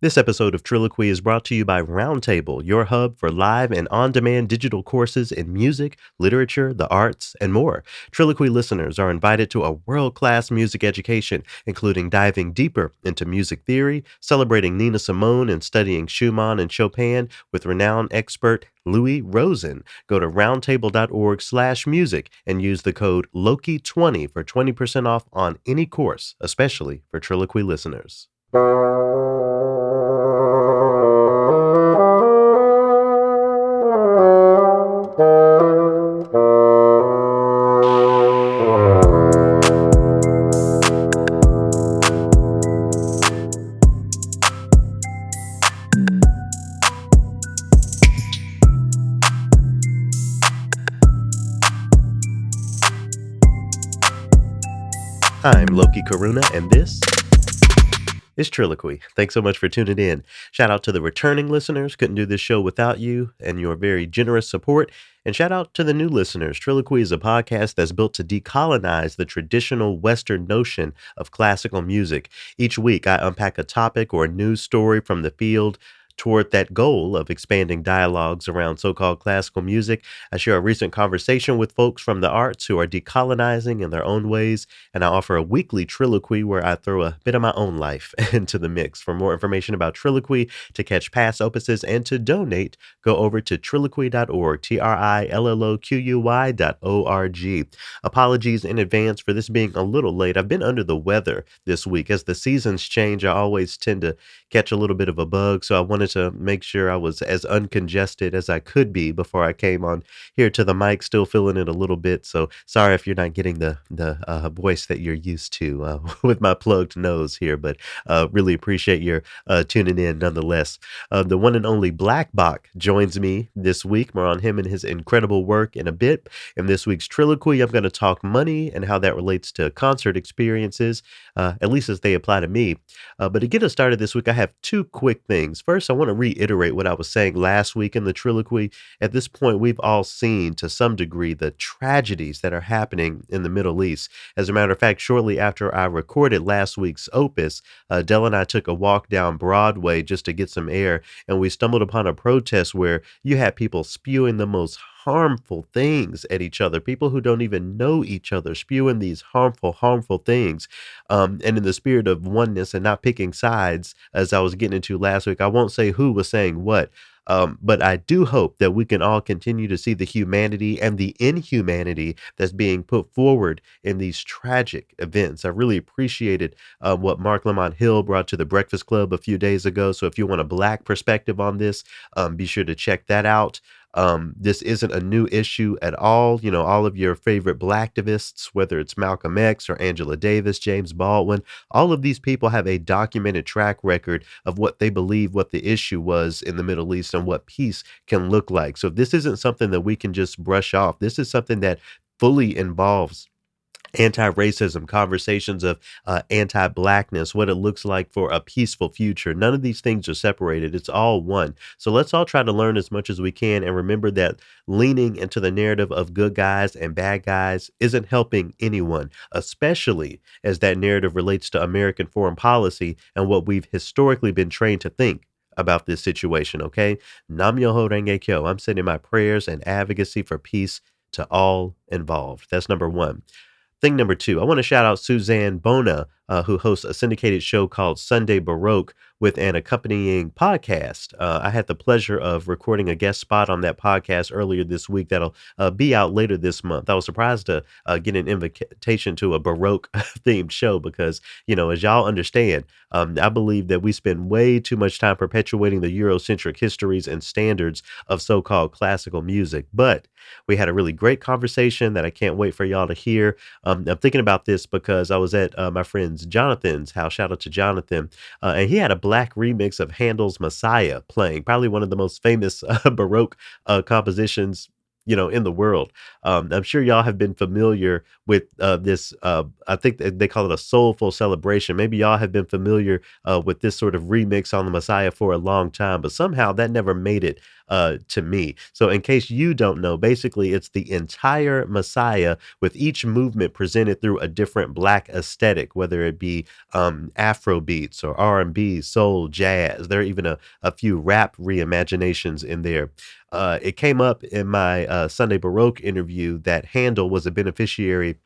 This episode of Triloquy is brought to you by Roundtable, your hub for live and on demand digital courses in music, literature, the arts, and more. Triloquy listeners are invited to a world class music education, including diving deeper into music theory, celebrating Nina Simone, and studying Schumann and Chopin with renowned expert Louis Rosen. Go to roundtable.org/music and use the code Loki20 for 20% off on any course, especially for Triloquy listeners. I'm Loki Karuna, and this is Triloquy. Thanks so much for tuning in. Shout out to the returning listeners. Couldn't do this show without you and your very generous support. And shout out to the new listeners. Triloquy is a podcast that's built to decolonize the traditional Western notion of classical music. Each week, I unpack a topic or a news story from the field toward that goal of expanding dialogues around so-called classical music. I share a recent conversation with folks from the arts who are decolonizing in their own ways, and I offer a weekly Triloquy where I throw a bit of my own life into the mix. For more information about Triloquy, to catch past opuses, and to donate, go over to triloquy.org, TRILLOQUY.org. Apologies in advance for this being a little late. I've been under the weather this week. As the seasons change, I always tend to catch a little bit of a bug, so I wanted to make sure I was as uncongested as I could be before I came on here to the mic. Still feeling it a little bit, so sorry if you're not getting the voice that you're used to with my plugged nose here, but really appreciate your tuning in nonetheless. The one and only BLKBOK joins me this week. More on him and his incredible work in a bit. In this week's Triloquy, I'm going to talk money and how that relates to concert experiences, at least as they apply to me. But to get us started this week, I have two quick things. First, I want to reiterate what I was saying last week in the Triloquy. At this point, we've all seen to some degree the tragedies that are happening in the Middle East. As a matter of fact, shortly after I recorded last week's Opus, Dell and I took a walk down Broadway just to get some air, and we stumbled upon a protest where you had people spewing the most harmful things at each other, people who don't even know each other spewing these harmful things. And in the spirit of oneness and not picking sides, as I was getting into last week, I won't say who was saying what. But I do hope that we can all continue to see the humanity and the inhumanity that's being put forward in these tragic events. I really appreciated what Mark Lamont Hill brought to the Breakfast Club a few days ago. So if you want a Black perspective on this, be sure to check that out. This isn't a new issue at all. You know, all of your favorite Black activists, whether it's Malcolm X or Angela Davis, James Baldwin, all of these people have a documented track record of what they believe what the issue was in the Middle East and what peace can look like. So this isn't something that we can just brush off. This is something that fully involves anti-racism, conversations of anti-blackness, what it looks like for a peaceful future. None of these things are separated. It's all one. So let's all try to learn as much as we can and remember that leaning into the narrative of good guys and bad guys isn't helping anyone, especially as that narrative relates to American foreign policy and what we've historically been trained to think about this situation, okay? Nam Myoho Renge Kyo. I'm sending my prayers and advocacy for peace to all involved. That's number one. Thing number two, I want to shout out Suzanne Bona, who hosts a syndicated show called Sunday Baroque with an accompanying podcast. I had the pleasure of recording a guest spot on that podcast earlier this week that'll be out later this month. I was surprised to get an invitation to a Baroque themed show because, you know, as y'all understand, I believe that we spend way too much time perpetuating the Eurocentric histories and standards of so-called classical music. But we had a really great conversation that I can't wait for y'all to hear. I'm thinking about this because I was at my friend's Jonathan's house. Shout out to Jonathan. And he had a Black remix of Handel's Messiah playing, probably one of the most famous Baroque compositions in the world. I'm sure y'all have been familiar with this. I think they call it a soulful celebration. Maybe y'all have been familiar with this sort of remix on the Messiah for a long time, but somehow that never made it to me. So, in case you don't know, basically it's the entire Messiah with each movement presented through a different black aesthetic, whether it be Afro beats or R&B, soul, jazz. There are even a few rap reimaginations in there. It came up in my Sunday Baroque interview that Handel was a beneficiary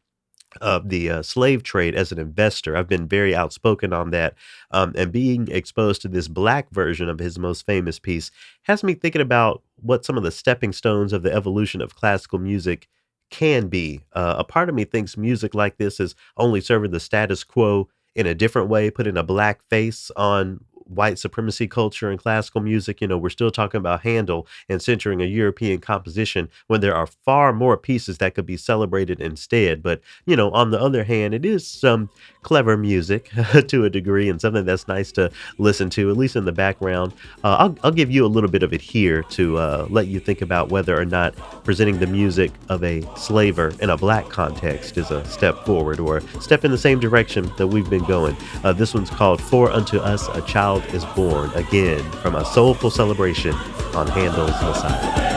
of the slave trade as an investor. I've been very outspoken on that. And being exposed to this black version of his most famous piece has me thinking about what some of the stepping stones of the evolution of classical music can be. A part of me thinks music like this is only serving the status quo in a different way, putting a black face on white supremacy culture and classical music. We're still talking about Handel and centering a European composition when there are far more pieces that could be celebrated instead. But on the other hand, it is some clever music to a degree and something that's nice to listen to, at least in the background. I'll give you a little bit of it here to let you think about whether or not presenting the music of a slaver in a black context is a step forward or a step in the same direction that we've been going. This one's called For Unto Us a Child is Born, again from a soulful celebration on Handel's Messiah.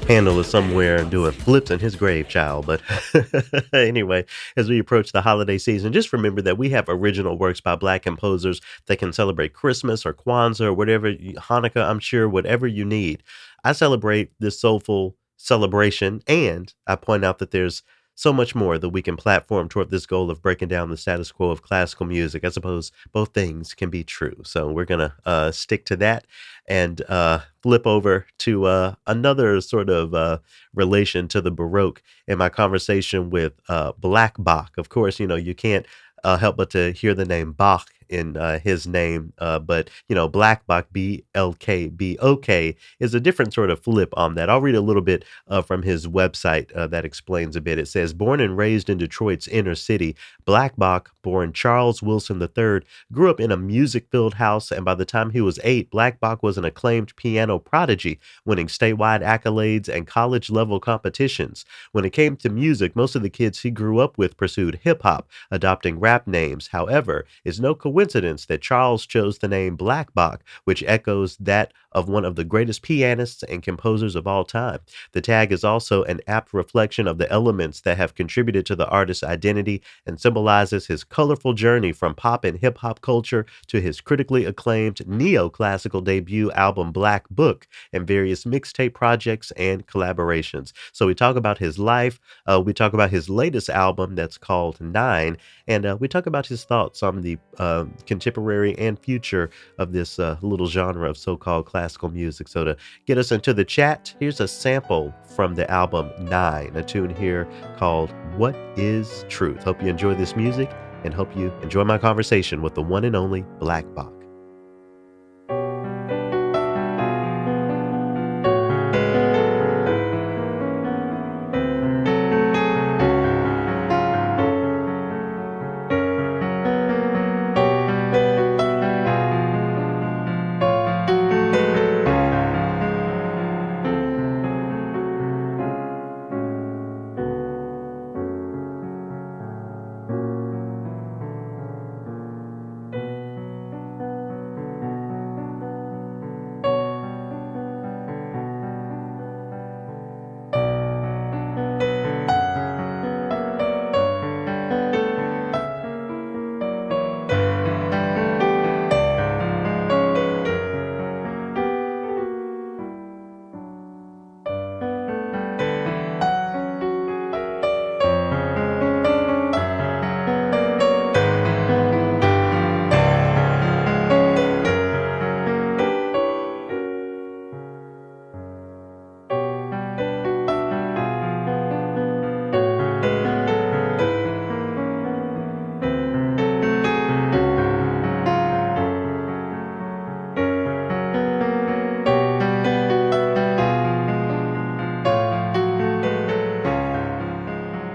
Handel is somewhere doing flips in his grave, child. But anyway, as we approach the holiday season, just remember that we have original works by Black composers that can celebrate Christmas or Kwanzaa or whatever, Hanukkah, I'm sure, whatever you need. I celebrate this soulful celebration, and I point out that there's so much more that we can platform toward this goal of breaking down the status quo of classical music. I suppose both things can be true. So we're going to stick to that and flip over to another sort of relation to the Baroque in my conversation with Black Bach. Of course, you can't help but to hear the name Bach in his name, but Black Bach, BLKBOK, is a different sort of flip on that. I'll read a little bit from his website that explains a bit. It says, born and raised in Detroit's inner city, Black Bach, born Charles Wilson III, grew up in a music-filled house, and by the time he was 8, Black Bach was an acclaimed piano prodigy, winning statewide accolades and college-level competitions. When it came to music, most of the kids he grew up with pursued hip-hop, adopting rap names. However, it's no coincidence that Charles chose the name Black Bach, which echoes that of one of the greatest pianists and composers of all time. The tag is also an apt reflection of the elements that have contributed to the artist's identity and symbolizes his colorful journey from pop and hip hop culture to his critically acclaimed neoclassical debut album Black Book and various mixtape projects and collaborations. So we talk about his life, we talk about his latest album that's called Nine, and we talk about his thoughts on the contemporary and future of this little genre of so-called classical music. So to get us into the chat, here's a sample from the album Nine, a tune here called What is Truth? Hope you enjoy this music and hope you enjoy my conversation with the one and only Black Bach.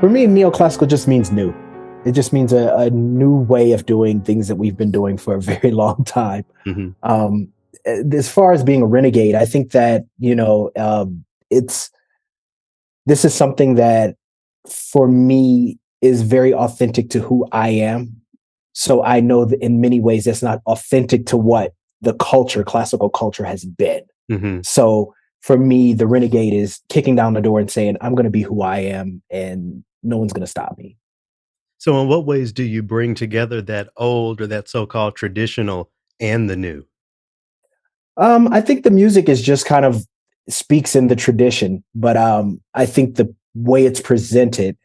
For me, neoclassical just means new. It just means a new way of doing things that we've been doing for a very long time. Mhm. Um, as far as being a renegade, I think that it's this is something that for me is very authentic to who I am. So I know that in many ways that's not authentic to what the culture, classical culture, has been. Mhm. So for me, the renegade is kicking down the door and saying, I'm going to be who I am and no one's going to stop me. So in what ways do you bring together that old or that so-called traditional and the new? I think the music is just kind of speaks in the tradition, but I think the way it's presented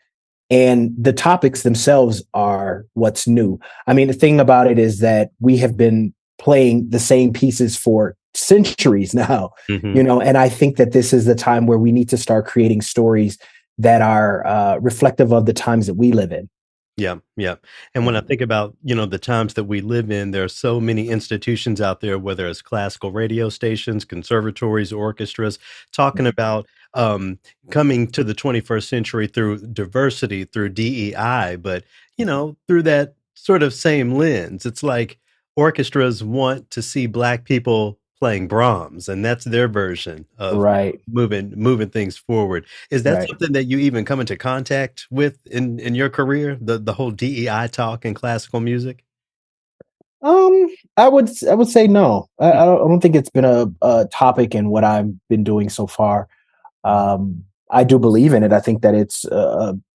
and the topics themselves are what's new. I mean, the thing about it is that we have been playing the same pieces for centuries now, Mhm. and I think that this is the time where we need to start creating stories that are reflective of the times that we live in. Yeah, yeah. And when Yeah. I think about, the times that we live in, there are so many institutions out there, whether it's classical radio stations, conservatories, orchestras, talking about um, coming to the 21st century through diversity, through DEI, but, through that sort of same lens. It's like orchestras want to see Black people playing Brahms, and that's their version of Right, moving things forward. Is that right. something that you even come into contact with in your career? The whole DEI talk in classical music? I would say no. I, Mm, I don't think it's been a topic in what I've been doing so far. I do believe in it. I think that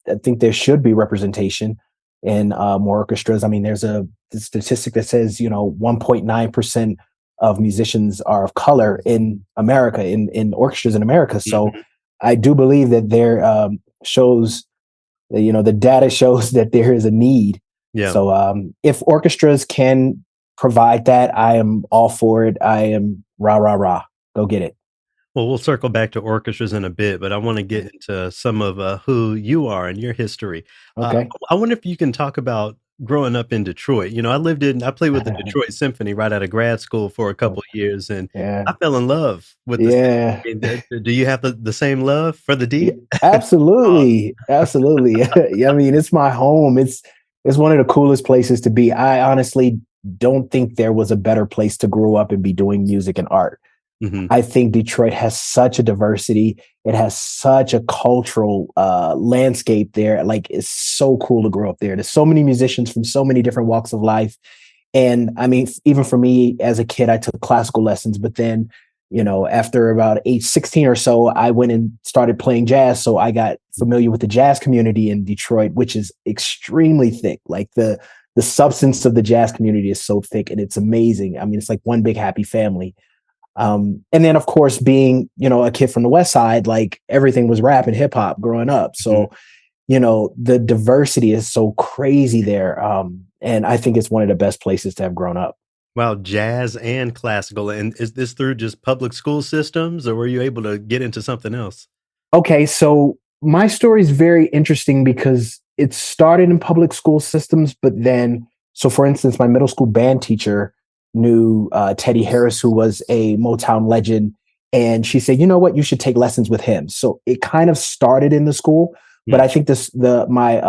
I think there should be representation in more orchestras. I mean, there's a statistic that says 1.9% of musicians are of color in America in orchestras in America. So mhm. I do believe that there shows that, the data shows that there is a need. Yeah. So if orchestras can provide that, I am all for it. I am rah rah rah. Go get it. Well, we'll circle back to orchestras in a bit, but I wanna get into some of, who you are and your history. Okay. I wonder if you can talk about growing up in Detroit. I played with the Detroit Symphony right out of grad school for a couple of years, and I Yeah. fell in love with the city. Yeah. I mean, do you have the same love for the Yeah, D? Aw. absolutely. Absolutely. Yeah, I mean, it's my home. It's one of the coolest places to be. I honestly don't think there was a better place to grow up and be doing music and art. Mhm. I think Detroit has such a diversity. It has such a cultural landscape there. Like it's so cool to grow up there. There's so many musicians from so many different walks of life. And I mean, even for me as a kid, I took classical lessons, but then, after about age 16 or so, I went and started playing jazz. So I got familiar with the jazz community in Detroit, which is extremely thick. Like the substance of the jazz community is so thick and it's amazing. I mean, it's like one big happy family. And then of course, being, a kid from the West Side, like everything was rap and hip hop growing up. Mhm. So the diversity is so crazy there. And I think it's one of the best places to have grown up. Wow, jazz and classical, and is this through just public school systems, or were you able to get into something else? Okay, so my story is very interesting because it started in public school systems, but then, so for instance, my middle school band teacher knew Teddy Harris, who was a Motown legend. And she said, you know what, you should take lessons with him. So it kind of started in the school, but Mm, I think my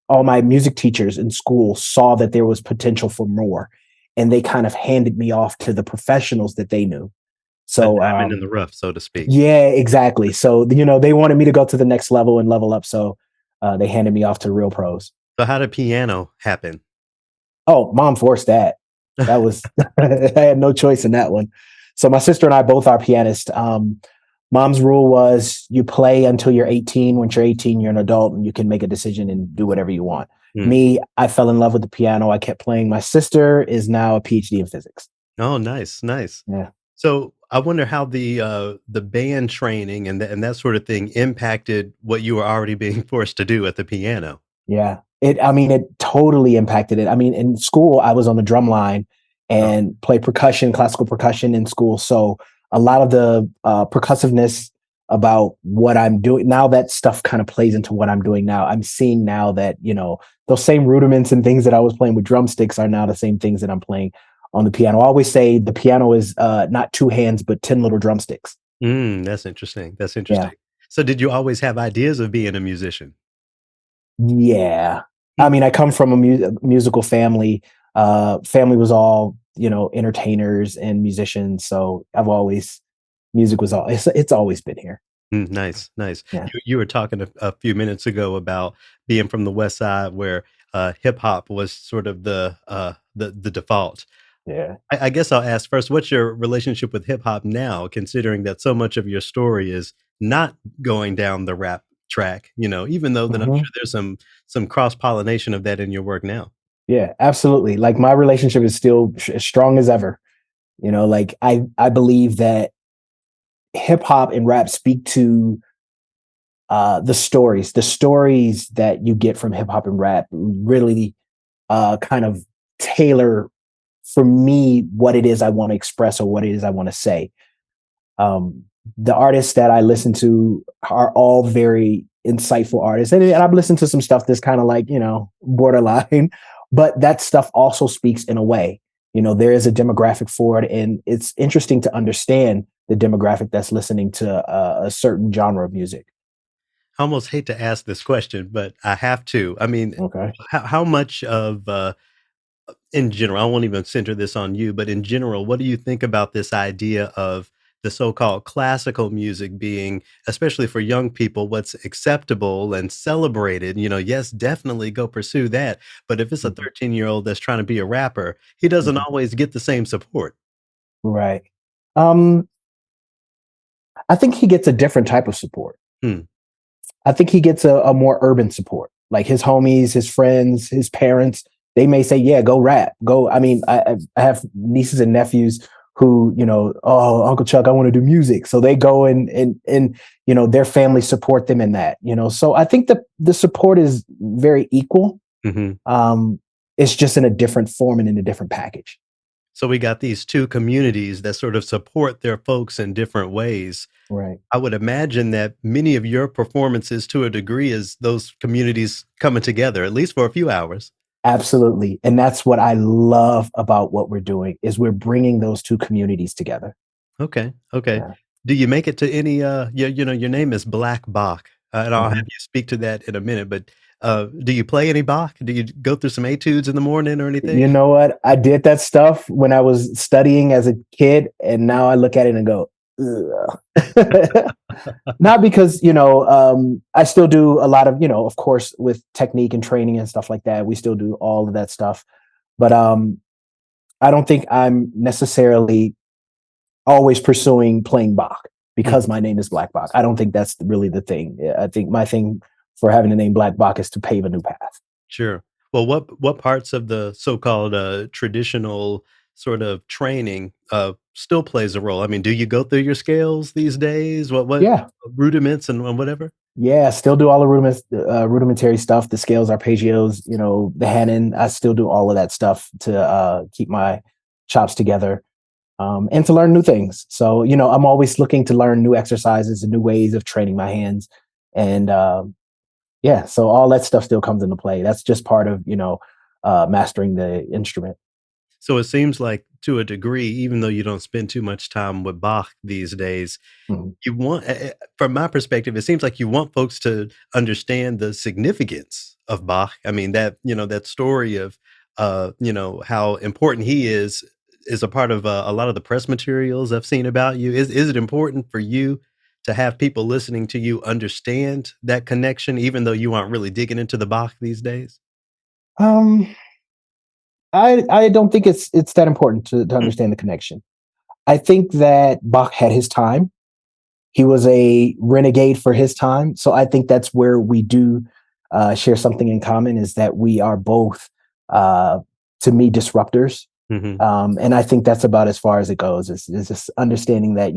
all my music teachers in school saw that there was potential for more, and they kind of handed me off to the professionals that they knew. a So diamond in the rough, so to speak. yeah, exactly. So they wanted me to go to the next level and level up. So they handed me off to real pros. So how did piano happen? Oh, mom forced that. That was I had no choice in that one. So my sister and I both are pianists. Mom's rule was you play until you're 18. Once you're 18, you're an adult and you can make a decision and do whatever you want. Mm. Me, I fell in love with the piano. I kept playing. My sister is now a PhD in physics. Oh, nice, nice. Yeah. So, I wonder how the band training and that sort of thing impacted what you were already being forced to do at the piano. Yeah. I mean, it totally impacted it. I mean, in school, I was on the drum line Oh, and played percussion, classical percussion in school. So a lot of the percussiveness about what I'm doing now, that stuff kind of plays into what I'm doing now. I'm seeing now that, those same rudiments and things that I was playing with drumsticks are now the same things that I'm playing on the piano. I always say the piano is not two hands, but 10 little drumsticks. that's interesting, that's Yeah. interesting. So, did you always have ideas of being a musician? Yeah. I Hmm, mean, I come from a musical family. Family was all, entertainers and musicians. So I've always, music was all, it's always been here. nice, nice. Yeah. You were talking a few minutes ago about being from the West Side where, hip hop was sort of the default. Yeah. I guess I'll ask first, what's your relationship with hip hop now, considering that so much of your story is not going down the rap track, even though that I'm Hmm. sure there's some cross-pollination of that in your work now. Yeah, absolutely. Like my relationship is still as strong as ever. Like I believe that hip hop and rap speak to the stories that you get from hip hop and rap really kind of tailor for me what it is I want to express or what it is I want to say. Um, the artists that I listen to are all very insightful artists, and I've listened to some stuff that's kind of like borderline, but that stuff also speaks in a way. There is a demographic for it, and it's interesting to understand the demographic that's listening to a certain genre of music. I almost hate to ask this question, but I have to. I mean, Okay. how much of, in general, I won't even center this on you, but in general, what do you think about this idea of the so-called classical music being, especially for young people, what's acceptable and celebrated? Yes, definitely go pursue that. But if it's a Mhm. 13-year-old that's trying to be a rapper, he doesn't Mhm. always get the same support. Right. Um, I think he gets a different type of support. Hmm. I think he gets a more urban support. Like his homies, his friends, his parents, they may say, "Yeah, go rap, go." I mean, I have nieces and nephews who, oh, Uncle Chuck, I want to do music, so they go and their family support them in that. So I think the support is very equal. Mhm. Um, it's just in a different form and in a different package. So we got these 2 communities that sort of support their folks in different ways. Right. I would imagine that many of your performances to a degree is those communities coming together, at least for a few hours. Absolutely. And that's what I love about what we're doing is we're bringing those two communities together. Okay, okay. Yeah. Do you make it to any, your name is Black Bach, and I'll have Mhm. you speak to that in a minute, but, do you play any Bach? Do you go through some etudes in the morning or anything? You know what? I did that stuff when I was studying as a kid, and now I look at it and go, ugh. Not because, I still do a lot of, of course, with technique and training and stuff like that. We still do all of that stuff. But I don't think I'm necessarily always pursuing playing Bach Mm, because my name is Black Bach. I don't think that's really the thing. Yeah, I think my thing for having the name Black Bach is to pave a new path. sure. Well, what parts of the so-called, traditional sort of training, still plays a role? I mean, do you go through your scales these days? What Yeah. rudiments and whatever? Yeah, still do all the rudimentary stuff, the scales, arpeggios, the Hanon. I still do all of that stuff to keep my chops together and to learn new things. So, I'm always looking to learn new exercises and new ways of training my hands. And yeah, so all that stuff still comes into play. That's just part of, mastering the instrument. So it seems like to a degree, even though you don't spend too much time with Bach these days, Mhm. you want from my perspective, it seems like you want folks to understand the significance of Bach. I mean, that story of, how important he is a part of, a lot of the press materials I've seen about you. Is it important for you to have people listening to you understand that connection, even though you aren't really digging into the Bach these days? Um, I don't think it's that important to Mm, understand the connection. I think that Bach had his time. He was a renegade for his time. So I think that's where we do share something in common is that we are both, uh, to me, disruptors. mhm. And I think that's about as far as it goes. Is just understanding that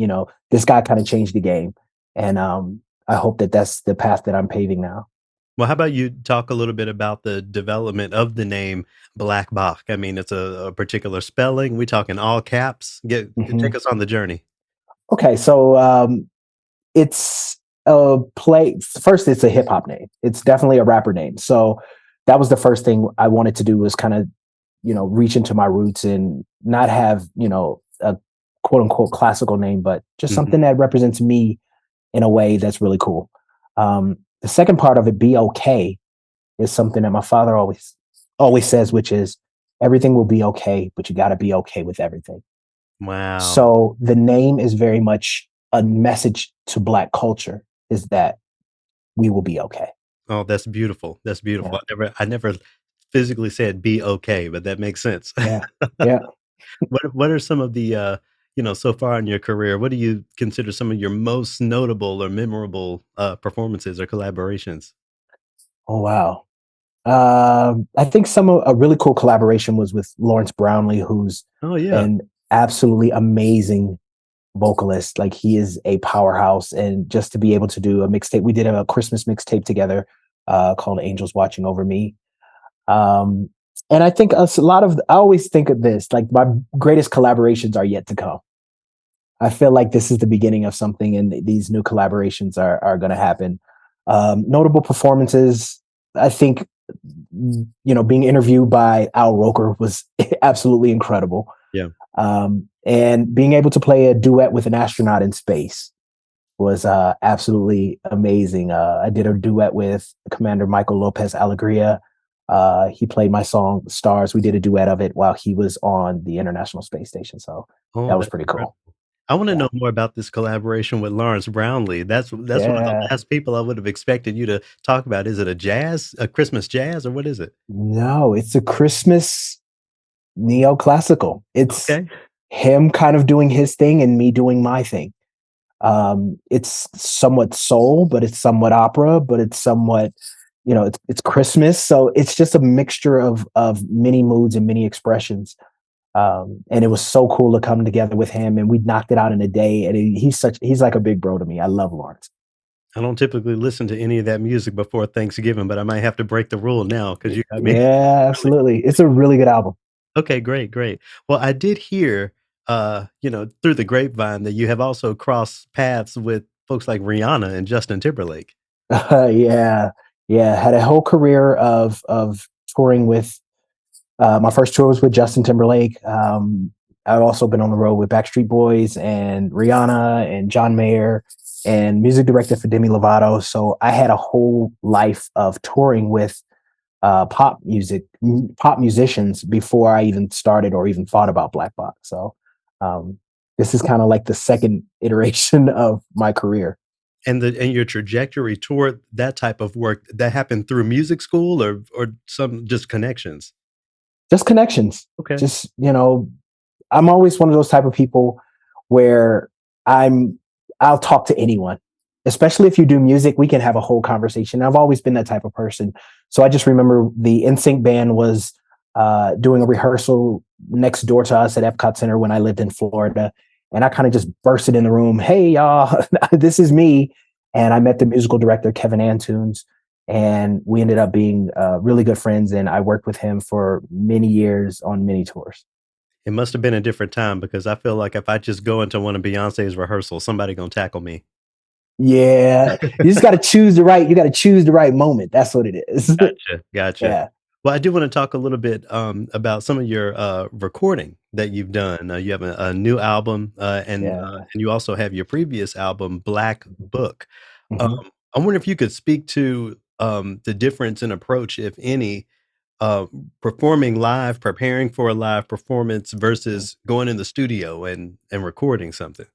this guy kind of changed the game, and I hope that that's the path that I'm paving now. Well, how about you talk a little bit about the development of the name Black Bach? I mean, it's a particular spelling. We talking all caps? Take Mhm. us on the journey. Okay, so it's a play. First, it's a hip hop name. It's definitely a rapper name. So that was the first thing I wanted to do was kind of reach into my roots and not have a quote unquote classical name, but just Mhm. something that represents me in a way that's really cool. The second part of it, BOK. is something that my father always says, which is everything will be okay, but you got to be okay with everything. Wow. So the name is very much a message to Black culture, is that we will be okay. Oh, that's beautiful. That's beautiful. Yeah, I never physically said be okay, but that makes sense. yeah, yeah. What are some of the, so far in your career, what do you consider some of your most notable or memorable, performances or collaborations? Oh wow. I think a really cool collaboration was with Lawrence Brownlee, who's Oh, yeah. an absolutely amazing vocalist. Like he is a powerhouse, and just to be able to do a mixtape, we did a Christmas mixtape together called "Angels Watching Over Me." Um, and I think a lot of I always think of this like my greatest collaborations are yet to come. I feel like this is the beginning of something, and these new collaborations are going to happen. Notable performances, I think, being interviewed by Al Roker was absolutely incredible. Yeah. And being able to play a duet with an astronaut in space was absolutely amazing. I did a duet with Commander Michael Lopez Alegria. He played my song Stars. We did a duet of it while he was on the International Space Station. So Oh, that was that's pretty incredible. cool. I wanna Yeah. know more about this collaboration with Lawrence Brownlee. That's one of the Yeah. last people I would have expected you to talk about. Is it a Christmas jazz, or what is it? No, it's a Christmas neoclassical. It's Okay. him kind of doing his thing and me doing my thing. It's somewhat soul, but it's somewhat opera, but it's somewhat, it's Christmas. So it's just a mixture of many moods and many expressions. And it was so cool to come together with him, and we knocked it out in a day. And he's like a big bro to me. I love Lawrence. I don't typically listen to any of that music before Thanksgiving, but I might have to break the rule now because you got me Yeah, really. absolutely. It's a really good album. Okay, great, great. Well, I did hear, through the grapevine that you have also crossed paths with folks like Rihanna and Justin Timberlake. Yeah, yeah. Had a whole career of touring with. My first tour was with Justin Timberlake. I've also been on the road with Backstreet Boys and Rihanna and John Mayer and music director for Demi Lovato. So I had a whole life of touring with pop musicians before I even started or even thought about Black Box. So um, this is kind of like the second iteration of my career. And your trajectory toward that type of work, that happened through music school or some just connections? Just connections. Okay. Just I'm always one of those type of people where I'm I'll talk to anyone. Especially if you do music, we can have a whole conversation. I've always been that type of person. So I just remember the NSYNC band was doing a rehearsal next door to us at Epcot Center when I lived in Florida. And I kind of just bursted in the room. Hey, y'all, this is me. And I met the musical director, Kevin Antunes, and we ended up being really good friends. And I worked with him for many years on many tours. It must have been a different time because I feel like if I just go into one of Beyonce's rehearsals, somebody gonna tackle me. Yeah, you got to choose the right moment. That's what it is. Gotcha, gotcha. Yeah, Well, I do wanna talk a little bit, about some of your, recording that you've done. You have a new album, yeah. and you also have your previous album, Black Book. Um, Mhm. I wonder if you could speak to, the difference in approach, if any, performing live, preparing for a live performance versus going in the studio and recording something.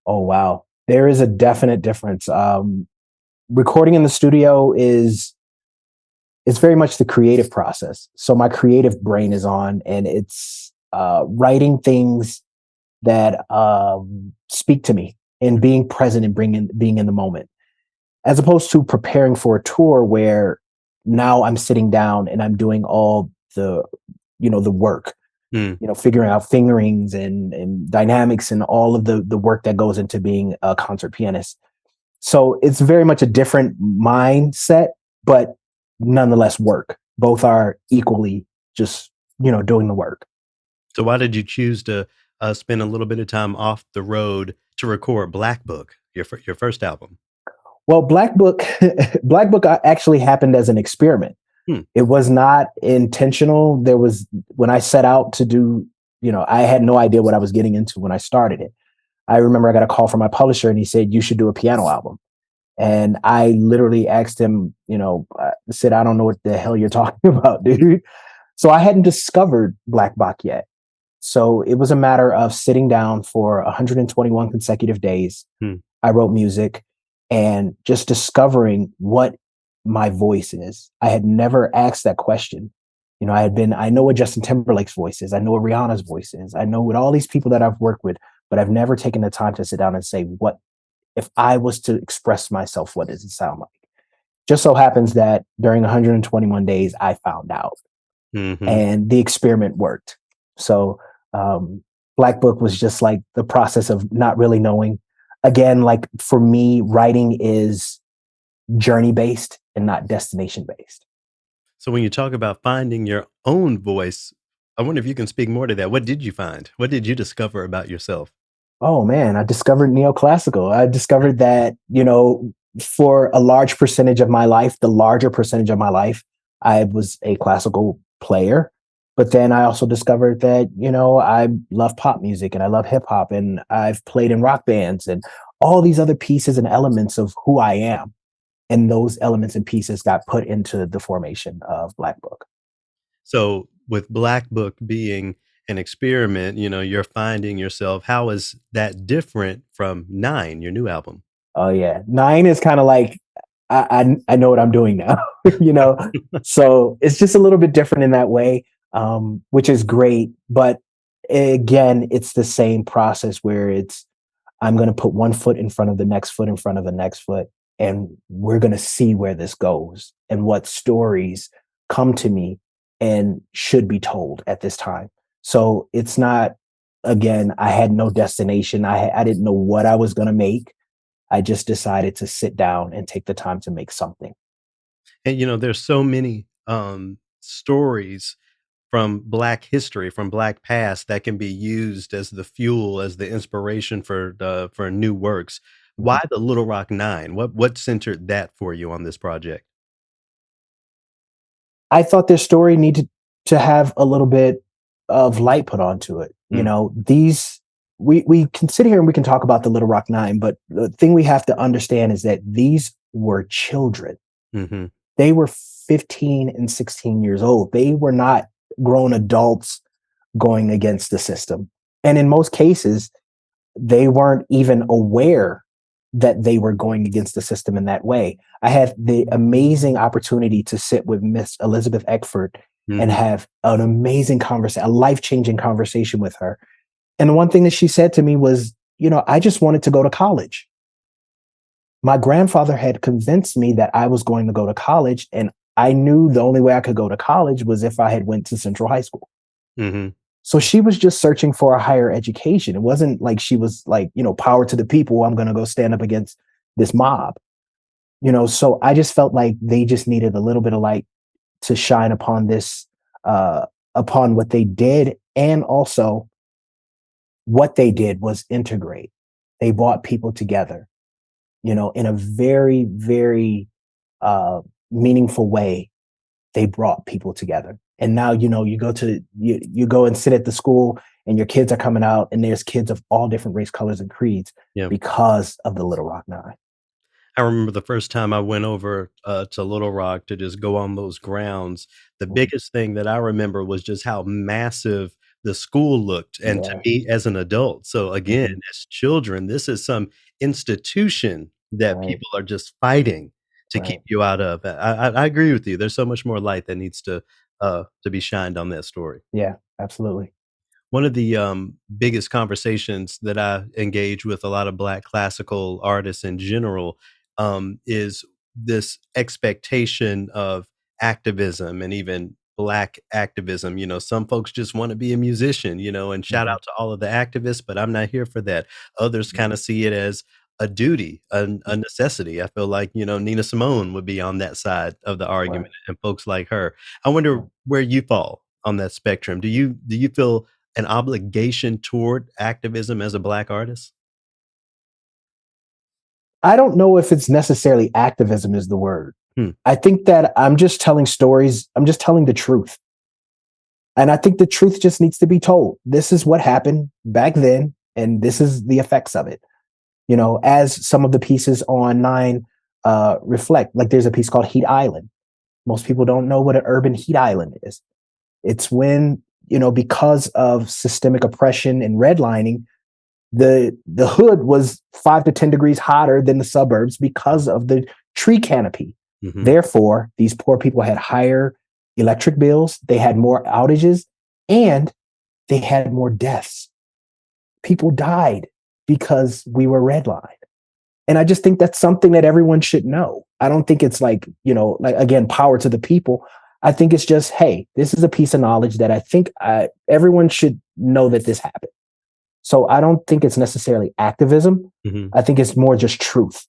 Oh wow, there is a definite difference. Recording in the studio is it's very much the creative process. So my creative brain is on, and it's writing things that speak to me and being present and being in the moment, as opposed to preparing for a tour where now I'm sitting down and I'm doing all the work, Mm. figuring out fingerings and dynamics and all of the work that goes into being a concert pianist. So it's very much a different mindset, but nonetheless work. Both are equally just, doing the work. So why did you choose to, spend a little bit of time off the road to record Black Book, your first album? Well, Black Book, Black Book actually happened as an experiment. Hmm. It was not intentional. When I set out to do, I had no idea what I was getting into when I started it. I remember I got a call from my publisher and he said, you should do a piano album. And I literally asked him, said, I don't know what the hell you're talking about, dude. So I hadn't discovered Black Bach yet. So it was a matter of sitting down for 121 consecutive days. Hmm. I wrote music and just discovering what my voice is. I had never asked that question. I know what Justin Timberlake's voice is. I know what Rihanna's voice is. I know what all these people that I've worked with, but I've never taken the time to sit down and say, what if I was to express myself, what does it sound like? Just so happens that during 121 days, I found out Mhm. and the experiment worked. So, um, Black Book was just like the process of not really knowing. Again, like for me, writing is journey based and not destination based. So when you talk about finding your own voice, I wonder if you can speak more to that. What did you find? What did you discover about yourself? Oh man, I discovered neoclassical. I discovered that, for a large percentage of my life, the larger percentage of my life, I was a classical player. But then I also discovered that, I love pop music and I love hip hop and I've played in rock bands and all these other pieces and elements of who I am. And those elements and pieces got put into the formation of Black Book. So with Black Book being an experiment, you're finding yourself. How is that different from Nine, your new album? Oh yeah, nine is kind of like I know what I'm doing now, you know. So it's just a little bit different in that way, which is great. But again, it's the same process where it's I'm going to put one foot in front of the next foot in front of the next foot, and we're going to see where this goes and what stories come to me and should be told at this time. So it's not again. I had no destination. I didn't know what I was going to make. I just decided to sit down and take the time to make something. And there's so many stories from Black history, from Black past that can be used as the fuel, as the inspiration for new works. Why Mhm. the Little Rock Nine? What centered that for you on this project? I thought their story needed to have a little bit of light put onto it. Mm, These we can sit here and we can talk about the Little Rock Nine, but the thing we have to understand is that these were children. mhm. They were 15 and 16 years old. They were not grown adults going against the system. And in most cases, they weren't even aware that they were going against the system in that way. I had the amazing opportunity to sit with Miss Elizabeth Eckford and Mhm. have an amazing conversation, a life changing conversation with her. And the one thing that she said to me was, I just wanted to go to college. My grandfather had convinced me that I was going to go to college, and I knew the only way I could go to college was if I had went to Central High School. Mhm. So she was just searching for a higher education. It wasn't like she was like, power to the people. I'm going to go stand up against this mob. So I just felt like they just needed a little bit of light to shine upon this, uh, upon what they did. And also, what they did was integrate. They brought people together, in a very, very meaningful way. They brought people together. And now, you go and sit at the school and your kids are coming out and there's kids of all different race, colors, and creeds Yeah. because of the Little Rock Nine. I remember the first time I went over, to Little Rock to just go on those grounds. The Mhm. biggest thing that I remember was just how massive the school looked, and to Yeah. me as an adult. So, again, Mhm. as children, this is some institution that Right. people are just fighting to keep Right. you out of. I agree with you. There's so much more light that needs to be shined on that story. Yeah. Absolutely. One of the biggest conversations that I engage with a lot of Black classical artists in general is this expectation of activism and even Black activism. Some folks just want to be a musician, and shout Mhm. out to all of the activists, but I'm not here for that. Others kind of see it as a duty, a necessity. I feel like, Nina Simone would be on that side of the Right. argument and folks like her. I wonder Right. where you fall on that spectrum. Do you feel an obligation toward activism as a Black artist? I don't know if it's necessarily activism is the word. Hmm, I think that I'm just telling stories. I'm just telling the truth. And I think the truth just needs to be told. This is what happened back then, and this is the effects of it. As some of the pieces on Nine, reflect. Like there's a piece called Heat Island. Most people don't know what an urban heat island is. It's when, because of systemic oppression and redlining, the hood was 5 to 10 degrees hotter than the suburbs because of the tree canopy. Mhm. Therefore, these poor people had higher electric bills, they had more outages, and they had more deaths. People died because we were redlined. And I just think that's something that everyone should know. I don't think it's like, like again, power to the people. I think it's just, hey, this is a piece of knowledge that I think everyone should know that this happened. So I don't think it's necessarily activism. Mhm. I think it's more just truth.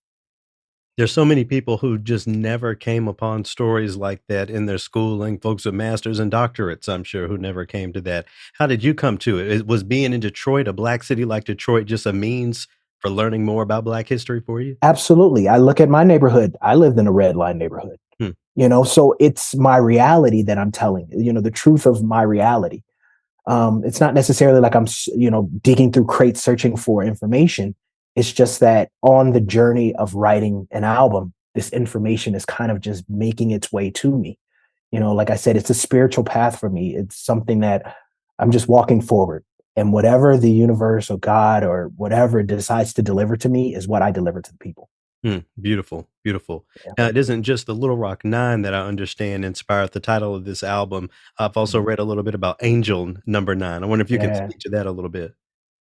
There's so many people who just never came upon stories like that in their schooling, folks with masters and doctorates, I'm sure, who never came to that. How did you come to it? Was being in Detroit, a black city like Detroit, just a means for learning more about Black history for you? Absolutely. I look at my neighborhood. I lived in a red line neighborhood, Hmm. so it's my reality that I'm telling, the truth of my reality. It's not necessarily like I'm, digging through crates searching for information. It's just that on the journey of writing an album, this information is kind of just making its way to me. Like I said, it's a spiritual path for me. It's something that I'm just walking forward. And whatever the universe or God or whatever decides to deliver to me is what I deliver to the people. Beautiful, beautiful. Yeah. Now, it isn't just the Little Rock Nine that I understand inspired the title of this album. I've also Mhm. read a little bit about Angel Number Nine. I wonder if you can Yeah. speak to that a little bit.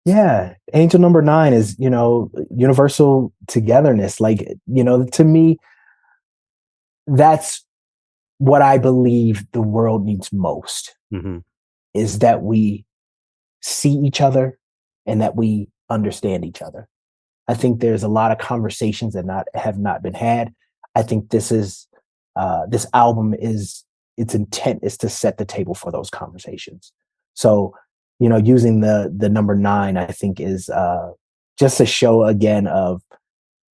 Yeah. Angel number nine is, universal togetherness. Like, to me, that's what I believe the world needs most Hmm. is that we see each other and that we understand each other. I think there's a lot of conversations that not have not been had. I think this album is its intent is to set the table for those conversations. So, using the number nine, I think is just a show again of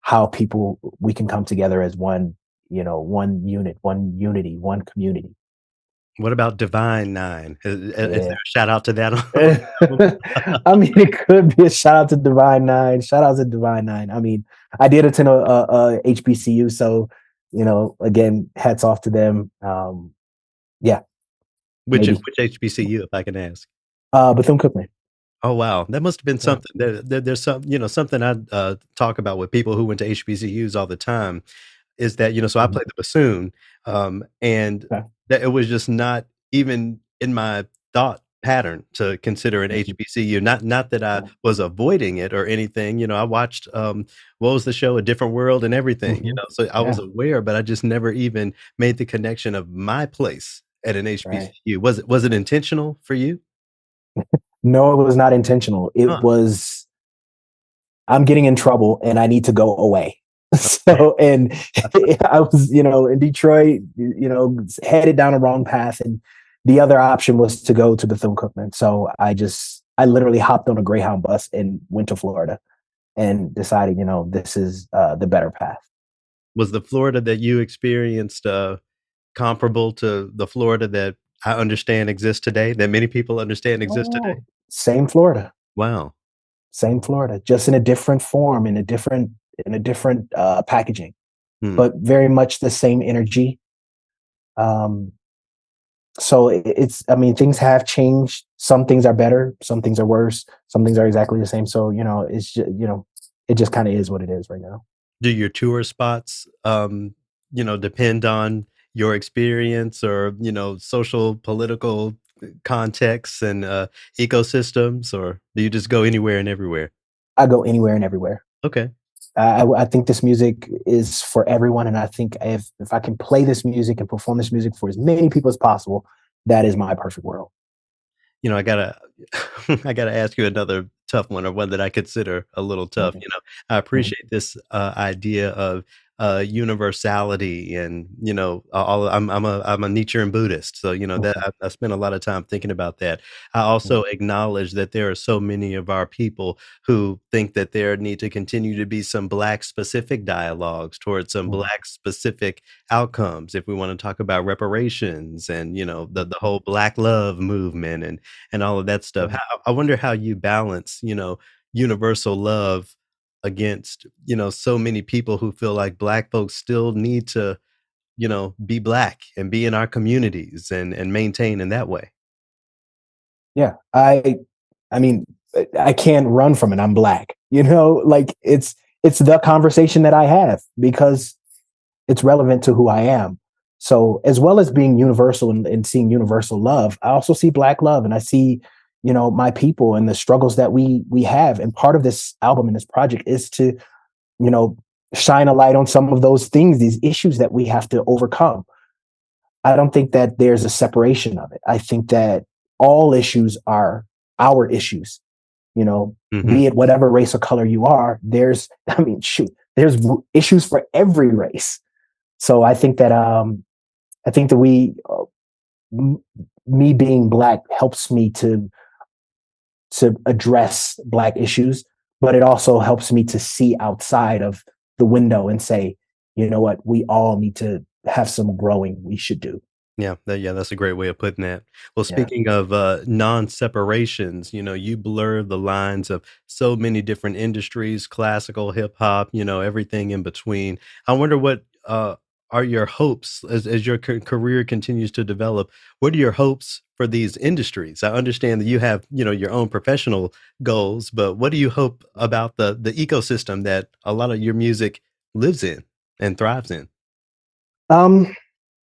how people we can come together as one, one unit, one unity, one community. What about Divine Nine? Is there Yeah. a shout out to that on the album? I mean, it could be a shout out to Divine Nine. Shout out to Divine Nine. I mean, I did attend a HBCU, so again, hats off to them. Yeah, maybe. Which HBCU, if I can ask? Bethune Cookman. Oh, wow. That must have been Yeah. something. There's something I, talk about with people who went to HBCUs all the time is that, so I Mhm. played the bassoon, and Okay. that it was just not even in my thought pattern to consider an Mhm. HBCU. Not that I Yeah. was avoiding it or anything, I watched, what was the show? A Different World and everything, Mhm. so I was Yeah. aware, but I just never even made the connection of my place at an Right. HBCU. Was it intentional for you? No, it was not intentional. It Huh. was I'm getting in trouble and I need to go away. Okay. So, and I was, in Detroit, headed down a wrong path. And the other option was to go to Bethune Cookman. So I literally hopped on a Greyhound bus and went to Florida and decided, this is the better path. Was the Florida that you experienced, comparable to the Florida that I understand exists today, that many people understand exists today? Oh, same Florida, Wow. same Florida, just in a different form, in a different packaging, Hmm. but very much the same energy. Um, so it's I mean things have changed, some things are better, some things are worse, some things are exactly the same. So it's just it just kind of is what it is right now. Do your tour spots, depend on your experience or, social, political, contexts and, ecosystems, or do you just go anywhere and everywhere? I go anywhere and everywhere. Okay. I think this music is for everyone, and I think if I can play this music and perform this music for as many people as possible, that is my perfect world. I gotta I gotta ask you another tough one, or one that I consider a little tough. Mhm, I mhm, appreciate this, idea of, universality and, all I'm a Nietzschean Buddhist, so, that mhm, I spend a lot of time thinking about that. I also mhm, acknowledge that there are so many of our people who think that there need to continue to be some Black specific dialogues towards some mhm, Black specific outcomes if we wanna talk about reparations and, the mhm, whole Black love movement and all of that stuff. mhm. How I wonder how you balance, universal love against, so many people who feel like Black folks still need to, be Black and be in our communities and maintain in that way. Yeah, I mean, I can't run from it. I'm black. Like it's the conversation that I have because it's relevant to who I am. So as well as being universal and seeing universal love, I also see black love and I see, my people and the struggles that we have. And part of this album and this project is to, you know, shine a light on some of those things, these issues that we have to overcome. I don't think that there's a separation of it. I think that all issues are our issues, you know, Mhm. be it whatever race or color you are. I mean, shoot, there's issues for every race. So I think that m- me being black helps me to address black issues, but it also helps me to see outside of the window and say, you know what, we all need to have some growing we should do. Yeah, that's a great way of putting that. Well, Yeah. speaking of, non-separations, you blur the lines of so many different industries, classical, hip hop, everything in between. I wonder what, are your hopes as your career continues to develop? What are your hopes for these industries? I understand that you have, your own professional goals, but what do you hope about the ecosystem that a lot of your music lives in and thrives in? Um,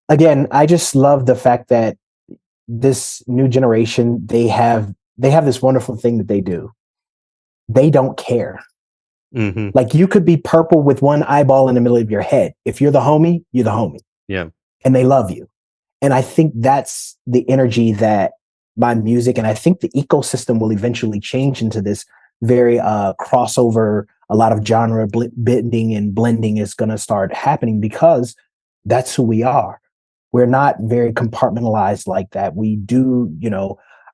Again, I just love the fact that this new generation, they have this wonderful thing that they do. They don't care. Mhm. Like you could be purple with one eyeball in the middle of your head. If you're the homie, you're the homie. Yeah. And they love you. And I think that's the energy that my music and I think the ecosystem will eventually change into this very crossover, a lot of genre bending and blending is going to start happening because that's who we are. We're not very compartmentalized like that. We do,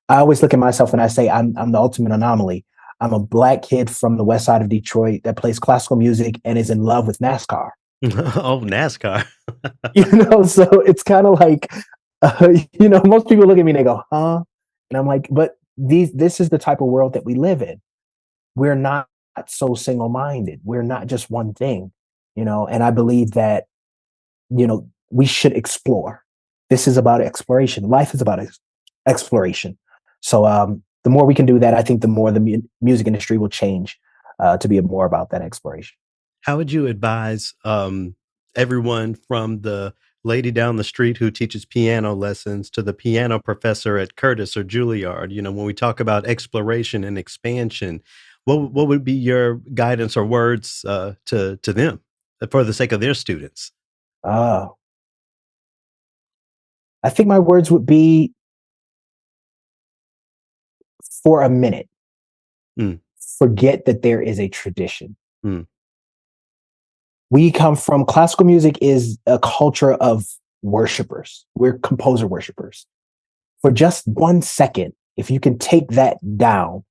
I always look at myself and I say I'm the ultimate anomaly. I'm a black kid from the west side of Detroit that plays classical music and is in love with NASCAR. Oh, NASCAR. So it's kind of like, most people look at me and they go, huh? And I'm like, but this is the type of world that we live in. We're not so single minded. We're not just one thing, and I believe that, we should explore. This is about exploration. Life is about exploration. So, the more we can do that, I think the more the music industry will change to be more about that exploration. How would you advise, everyone from the lady down the street who teaches piano lessons to the piano professor at Curtis or Juilliard? When we talk about exploration and expansion, what would be your guidance or words, to them for the sake of their students? Uh, I think my words would be for a minute, Mm, forget that there is a tradition. mm, We come from classical music is a culture of worshipers. We're composer worshipers. For just 1 second, if you can take that down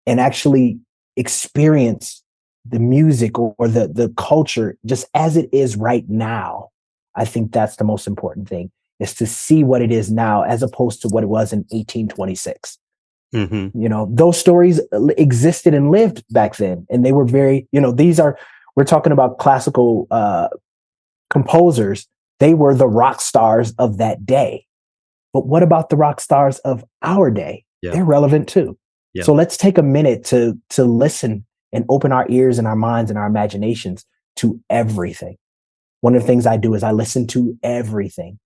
and actually experience the music or the culture just as it is right now, I think that's the most important thing is to see what it is now as opposed to what it was in 1826. mhm, Those stories existed and lived back then, and they were very, we're talking about classical composers. They were the rock stars of that day. But what about the rock stars of our day? yeah, They're relevant too. yeah. So let's take a minute to listen and open our ears and our minds and our imaginations to everything. One of the things I do is I listen to everything,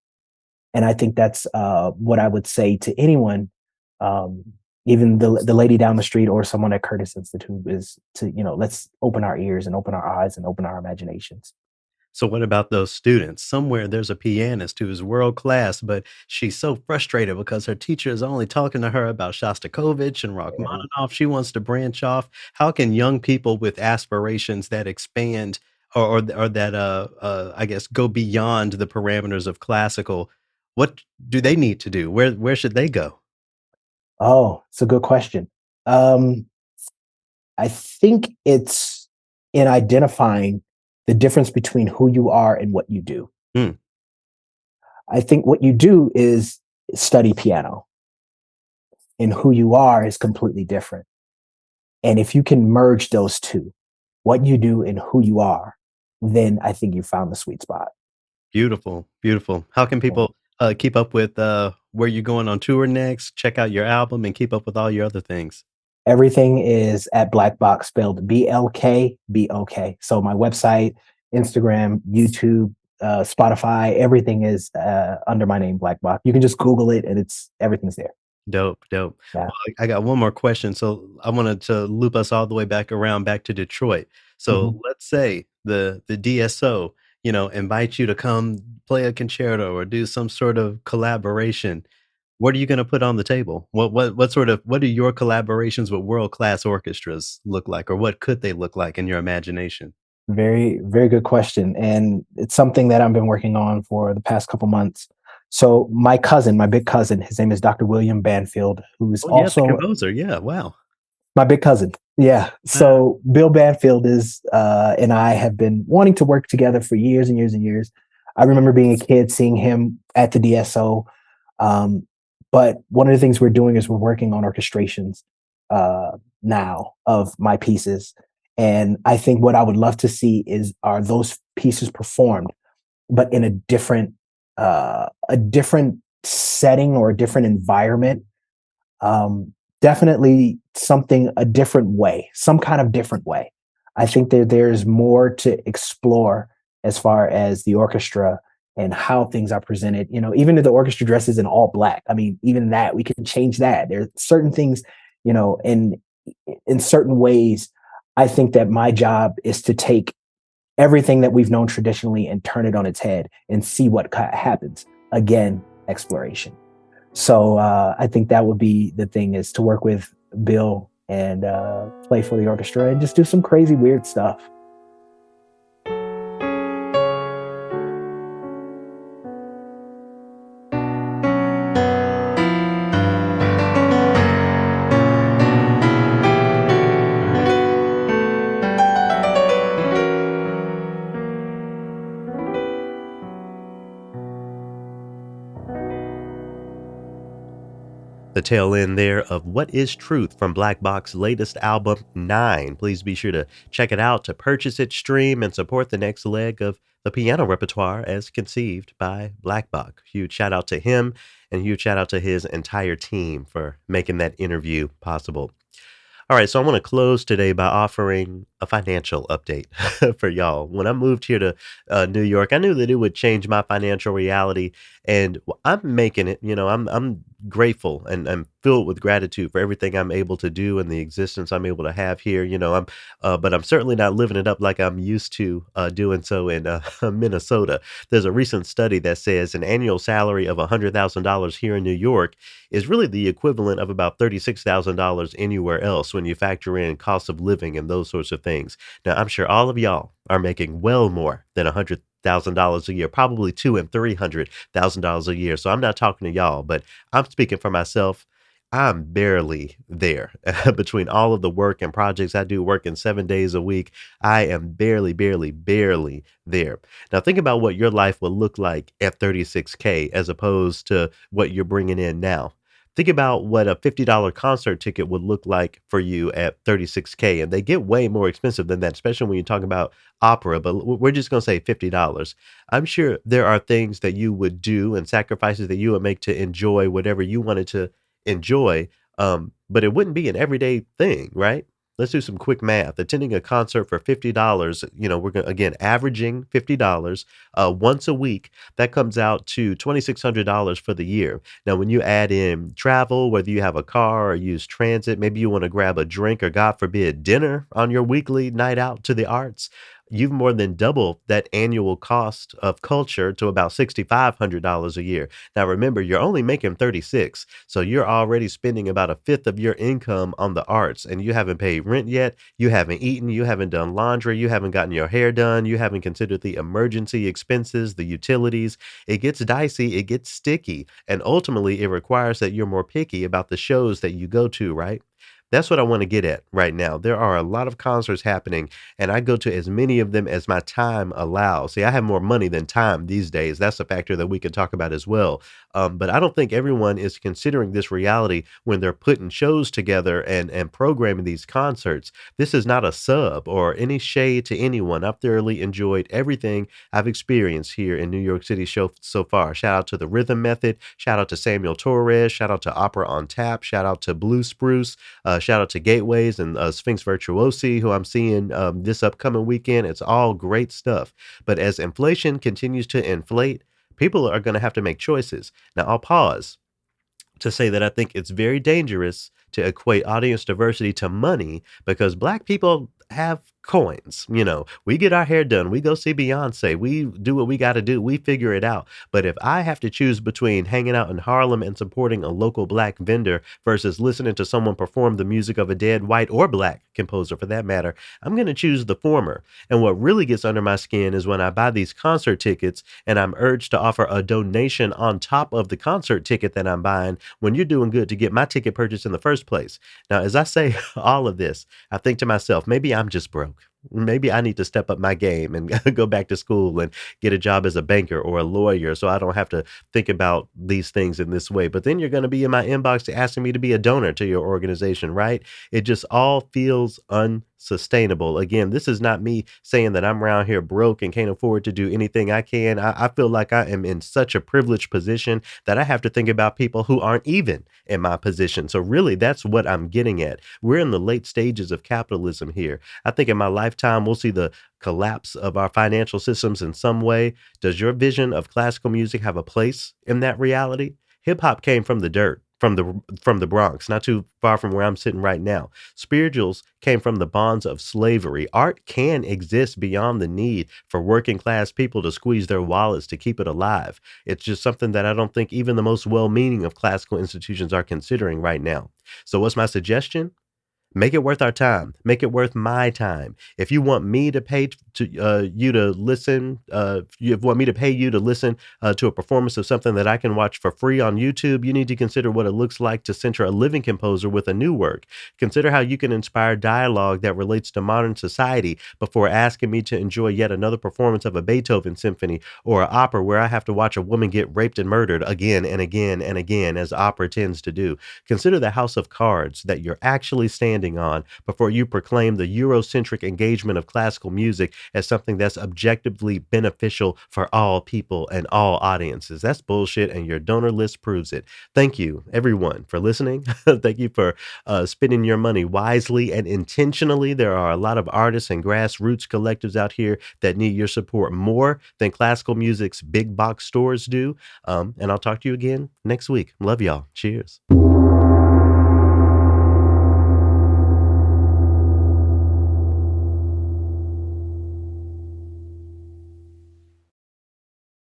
and I think that's what I would say to anyone, um, even the lady down the street or someone at Curtis Institute, is to let's open our ears and open our eyes and open our imaginations. So what about those students? Somewhere there's a pianist who is world class, but she's so frustrated because her teacher is only talking to her about Shostakovich and Yeah. Rachmaninoff. She wants to branch off. How can young people with aspirations that expand or that I guess go beyond the parameters of classical? What do they need to do? Where should they go? Oh, it's a good question. Um, I think it's in identifying the difference between who you are and what you do. Hmm, I think what you do is study piano, and who you are is completely different. And if you can merge those two, what you do and who you are, then I think you found the sweet spot. Beautiful, beautiful. How can Yeah. people, keep up with, where you're going on tour next, check out your album, and keep up with all your other things? Everything is at Black Box, spelled BLKBOK. So my website, Instagram, YouTube, Spotify, everything is under my name, Black Box. You can just Google it, and it's everything's there. Dope, dope. Yeah. Well, I got one more question. So I wanted to loop us all the way back around back to Detroit. So Mhm. let's say the DSO, invites you to come play a concerto or do some sort of collaboration. What are you gonna put on the table? What do your collaborations with world-class orchestras look like, or what could they look like in your imagination? Very, very good question. And it's something that I've been working on for the past couple months. So my cousin, my big cousin, his name is Dr. William Banfield, who's Oh, yeah, the also composer, yeah, wow. my big cousin. Yeah. So Bill Banfield is and I have been wanting to work together for years and years and years. I remember being a kid seeing him at the DSO. Um, but one of the things we're doing is we're working on orchestrations uh, now of my pieces. And I think what I would love to see is are those pieces performed, but in a different setting or a different environment, definitely something a different way, some kind of different way. I think that there's more to explore as far as the orchestra and how things are presented. Even if the orchestra dresses in all black, I mean, even that we can change that. There's certain things, in certain ways. I think that my job is to take everything that we've known traditionally and turn it on its head and see what happens. Again, exploration. So I think that would be the thing is to work with Bill and play for the orchestra and just do some crazy weird stuff. The tail end there of What is Truth from Black Box's latest album, Nine. Please be sure to check it out to purchase it, stream, and support the next leg of the piano repertoire as conceived by Black Box. Huge shout out to him and huge shout out to his entire team for making that interview possible. All right, so I want to close today by offering a financial update for y'all. When I moved here to New York, I knew that it would change my financial reality, and I'm making it. I'm grateful and I'm filled with gratitude for everything I'm able to do and the existence I'm able to have here. But I'm certainly not living it up like I'm used to doing so in Minnesota. There's a recent study that says an annual salary of $100,000 here in New York is really the equivalent of about $36,000 anywhere else when you factor in cost of living and those sorts of things. Now, I'm sure all of y'all are making well more than $100,000 a year, probably two and $300,000 a year. So I'm not talking to y'all, but I'm speaking for myself. I'm barely there between all of the work and projects I do, working 7 days a week. I am barely, barely, barely there. Now, think about what your life will look like at 36K as opposed to what you're bringing in now. Think about what a $50 concert ticket would look like for you at 36K. And they get way more expensive than that, especially when you talk about opera. But we're just going to say $50. I'm sure there are things that you would do and sacrifices that you would make to enjoy whatever you wanted to enjoy. But it wouldn't be an everyday thing, right? Let's do some quick math. Attending a concert for $50, we're going to, again, averaging $50 once a week. That comes out to $2,600 for the year. Now, when you add in travel, whether you have a car or use transit, maybe you want to grab a drink or, God forbid, dinner on your weekly night out to the arts, you've more than doubled that annual cost of culture to about $6,500 a year. Now, remember, you're only making 36, so you're already spending about a fifth of your income on the arts, and you haven't paid rent yet. You haven't eaten. You haven't done laundry. You haven't gotten your hair done. You haven't considered the emergency expenses, the utilities. It gets dicey. It gets sticky, and ultimately, it requires that you're more picky about the shows that you go to, right? That's what I want to get at right now. There are a lot of concerts happening, and I go to as many of them as my time allows. See, I have more money than time these days. That's a factor that we could talk about as well. But I don't think everyone is considering this reality when they're putting shows together and programming these concerts. This is not a sub or any shade to anyone. I've thoroughly enjoyed everything I've experienced here in New York City show so far. Shout out to the Rhythm Method. Shout out to Samuel Torres. Shout out to Opera on Tap. Shout out to Blue Spruce. Shout out to Gateways and Sphinx Virtuosi, who I'm seeing this upcoming weekend. It's all great stuff. But as inflation continues to inflate, people are going to have to make choices. Now, I'll pause to say that I think it's very dangerous to equate audience diversity to money because black people have coins. You know, we get our hair done, we go see Beyonce, we do what we got to do, we figure it out. But if I have to choose between hanging out in Harlem and supporting a local black vendor versus listening to someone perform the music of a dead white or black composer for that matter, I'm going to choose the former. And what really gets under my skin is when I buy these concert tickets and I'm urged to offer a donation on top of the concert ticket that I'm buying when you're doing good to get my ticket purchased in the first place. Now, as I say all of this, I think to myself, maybe I'm just broke. Maybe I need to step up my game and go back to school and get a job as a banker or a lawyer so I don't have to think about these things in this way. But then you're going to be in my inbox asking me to be a donor to your organization, right? It just all feels unsustainable. Again, this is not me saying that I'm around here broke and can't afford to do anything I can. I feel like I am in such a privileged position that I have to think about people who aren't even in my position. So really, that's what I'm getting at. We're in the late stages of capitalism here. I think in my lifetime, we'll see the collapse of our financial systems in some way. Does your vision of classical music have a place in that reality? Hip hop came from the dirt, from the Bronx, not too far from where I'm sitting right now. Spirituals came from the bonds of slavery. Art can exist beyond the need for working class people to squeeze their wallets to keep it alive. It's just something that I don't think even the most well-meaning of classical institutions are considering right now. So what's my suggestion? Make it worth our time. Make it worth my time. If you want me to pay you to listen, if you want me to pay you to listen to a performance of something that I can watch for free on YouTube, you need to consider what it looks like to center a living composer with a new work. Consider how you can inspire dialogue that relates to modern society before asking me to enjoy yet another performance of a Beethoven symphony or an opera where I have to watch a woman get raped and murdered again and again and again, as opera tends to do. Consider the house of cards that you're actually standing on before you proclaim the Eurocentric engagement of classical music as something that's objectively beneficial for all people and all audiences. That's bullshit, and your donor list proves it. Thank you, everyone, for listening. Thank you for spending your money wisely and intentionally. There are a lot of artists and grassroots collectives out here that need your support more than classical music's big box stores do. And I'll talk to you again next week. Love y'all. Cheers.